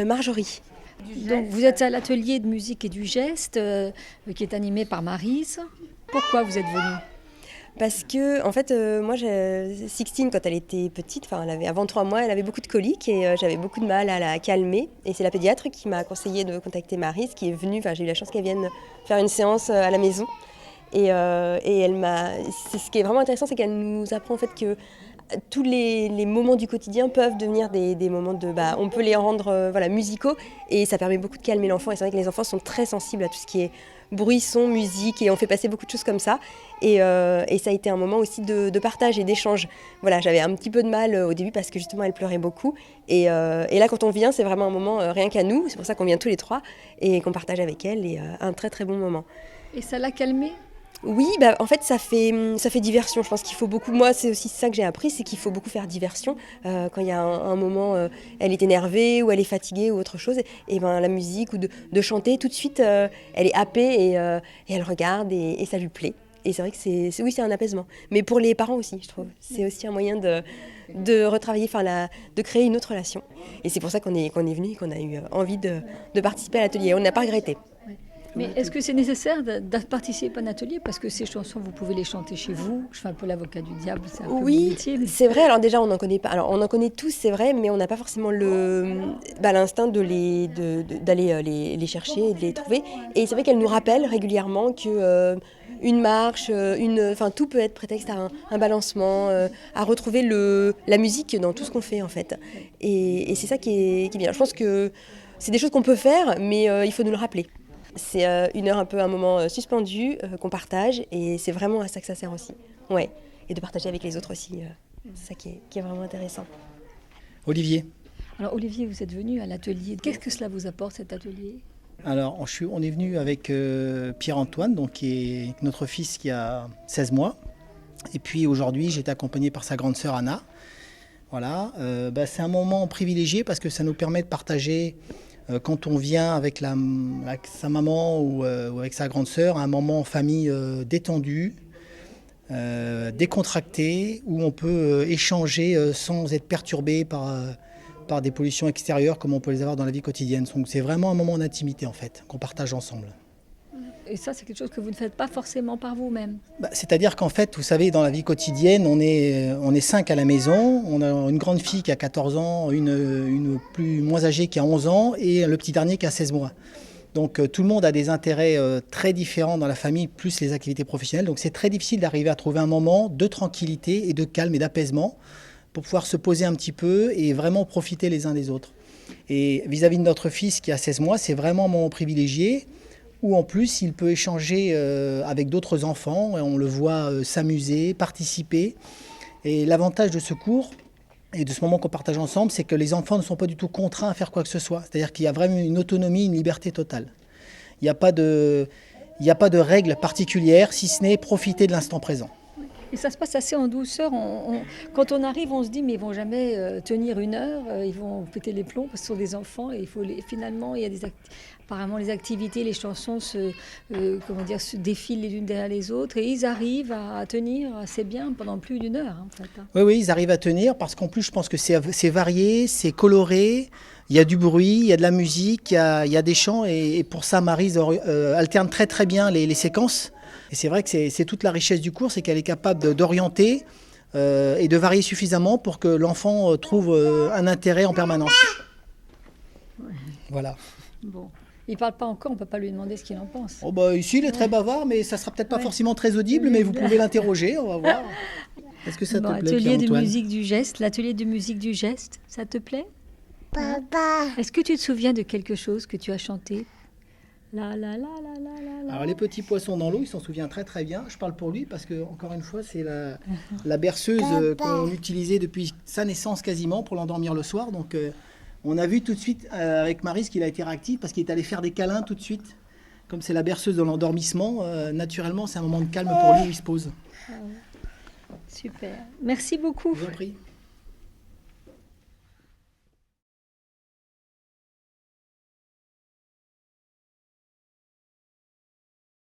Marjorie. Donc vous êtes à l'atelier de musique et du geste qui est animé par Maryse. Pourquoi vous êtes venue? Parce que, en fait, moi, Sixtine, quand elle était petite, enfin, elle avait avant 3 mois, elle avait beaucoup de coliques et j'avais beaucoup de mal à la calmer. Et c'est la pédiatre qui m'a conseillé de contacter Maryse, qui est venue, enfin, j'ai eu la chance qu'elle vienne faire une séance à la maison. Et ce qui est vraiment intéressant, c'est qu'elle nous apprend en fait que tous les moments du quotidien peuvent devenir des moments on peut les rendre voilà, musicaux et ça permet beaucoup de calmer l'enfant. Et c'est vrai que les enfants sont très sensibles à tout ce qui est bruit, son, musique et on fait passer beaucoup de choses comme ça. Et ça a été un moment aussi de partage et d'échange. Voilà, j'avais un petit peu de mal au début parce que justement elle pleurait beaucoup. Et là quand on vient, c'est vraiment un moment rien qu'à nous. C'est pour ça qu'on vient tous les 3 et qu'on partage avec elle et un très très bon moment. Et ça l'a calmée? Oui, en fait, ça fait diversion. Je pense qu'il faut beaucoup. Moi, c'est aussi ça que j'ai appris, c'est qu'il faut beaucoup faire diversion. Quand il y a un moment, elle est énervée ou elle est fatiguée ou autre chose, et ben la musique ou de chanter, tout de suite, elle est happée et elle regarde et ça lui plaît. Et c'est vrai que c'est un apaisement. Mais pour les parents aussi, je trouve. C'est aussi un moyen de retravailler, de créer une autre relation. Et c'est pour ça qu'on est venu et qu'on a eu envie de participer à l'atelier. On n'a pas regretté. Mais est-ce que c'est nécessaire de participer à un atelier? Parce que ces chansons, vous pouvez les chanter chez vous. Je fais un peu l'avocat du diable, c'est un peu mon métier. Mais... c'est vrai. Alors déjà, on n'en connaît pas. Alors, on en connaît tous, c'est vrai, mais on n'a pas forcément l'instinct d'aller les chercher et de les trouver. Et c'est vrai qu'elle nous rappelle régulièrement que une marche, tout peut être prétexte à un balancement, à retrouver la musique dans tout ce qu'on fait, en fait. Et c'est ça qui est bien. Je pense que c'est des choses qu'on peut faire, mais il faut nous le rappeler. C'est une heure un moment suspendu qu'on partage et c'est vraiment à ça que ça sert aussi. Ouais. Et de partager avec les autres aussi, c'est ça qui est vraiment intéressant. Olivier. Alors Olivier, vous êtes venu à l'atelier. Qu'est-ce que cela vous apporte cet atelier? Alors on est venu avec Pierre-Antoine, donc, qui est notre fils qui a 16 mois. Et puis aujourd'hui, j'ai été accompagné par sa grande sœur Anna. Voilà, c'est un moment privilégié parce que ça nous permet de partager... Quand on vient avec sa maman ou avec sa grande sœur, un moment en famille détendu, décontracté, où on peut échanger sans être perturbé par des pollutions extérieures comme on peut les avoir dans la vie quotidienne. Donc c'est vraiment un moment d'intimité en fait, qu'on partage ensemble. Et ça, c'est quelque chose que vous ne faites pas forcément par vous-même. C'est-à-dire qu'en fait, vous savez, dans la vie quotidienne, on est 5 à la maison. On a une grande fille qui a 14 ans, une moins âgée qui a 11 ans et le petit dernier qui a 16 mois. Donc tout le monde a des intérêts très différents dans la famille, plus les activités professionnelles. Donc c'est très difficile d'arriver à trouver un moment de tranquillité et de calme et d'apaisement pour pouvoir se poser un petit peu et vraiment profiter les uns des autres. Et vis-à-vis de notre fils qui a 16 mois, c'est vraiment un moment privilégié, où en plus il peut échanger avec d'autres enfants, et on le voit s'amuser, participer. Et l'avantage de ce cours et de ce moment qu'on partage ensemble, c'est que les enfants ne sont pas du tout contraints à faire quoi que ce soit. C'est-à-dire qu'il y a vraiment une autonomie, une liberté totale. Il n'y a pas de règles particulières, si ce n'est profiter de l'instant présent. Et ça se passe assez en douceur. Quand on arrive, on se dit mais ils vont jamais tenir 1 heure, ils vont péter les plombs parce que ce sont des enfants et finalement il y a apparemment les activités, les chansons se défilent les unes derrière les autres et ils arrivent à tenir assez bien pendant plus d'1 heure en fait. Oui, ils arrivent à tenir parce qu'en plus je pense que c'est varié, c'est coloré. Il y a du bruit, il y a de la musique, il y a des chants et pour ça Maryse alterne très très bien les séquences. Et c'est vrai que c'est toute la richesse du cours, c'est qu'elle est capable d'orienter et de varier suffisamment pour que l'enfant trouve un intérêt en permanence. Ouais. Voilà. Bon. Il ne parle pas encore, on ne peut pas lui demander ce qu'il en pense. Ici, il est très bavard, mais ça ne sera peut-être pas forcément très audible, mais vous pouvez l'interroger, on va voir. Est-ce que ça te plaît, Atelier de Pierre-Antoine ? musique du geste, l'atelier de musique du geste, ça te plaît ? Papa. Est-ce que tu te souviens de quelque chose que tu as chanté ? La la la la la la. Alors les petits poissons dans l'eau, il s'en souvient très très bien. Je parle pour lui parce que encore une fois, c'est la berceuse qu'on utilisait depuis sa naissance quasiment pour l'endormir le soir. Donc on a vu tout de suite avec Maryse qu'il a été réactif parce qu'il est allé faire des câlins tout de suite. Comme c'est la berceuse de l'endormissement, naturellement c'est un moment de calme pour lui où il se pose. Super. Merci beaucoup. Je vous en prie.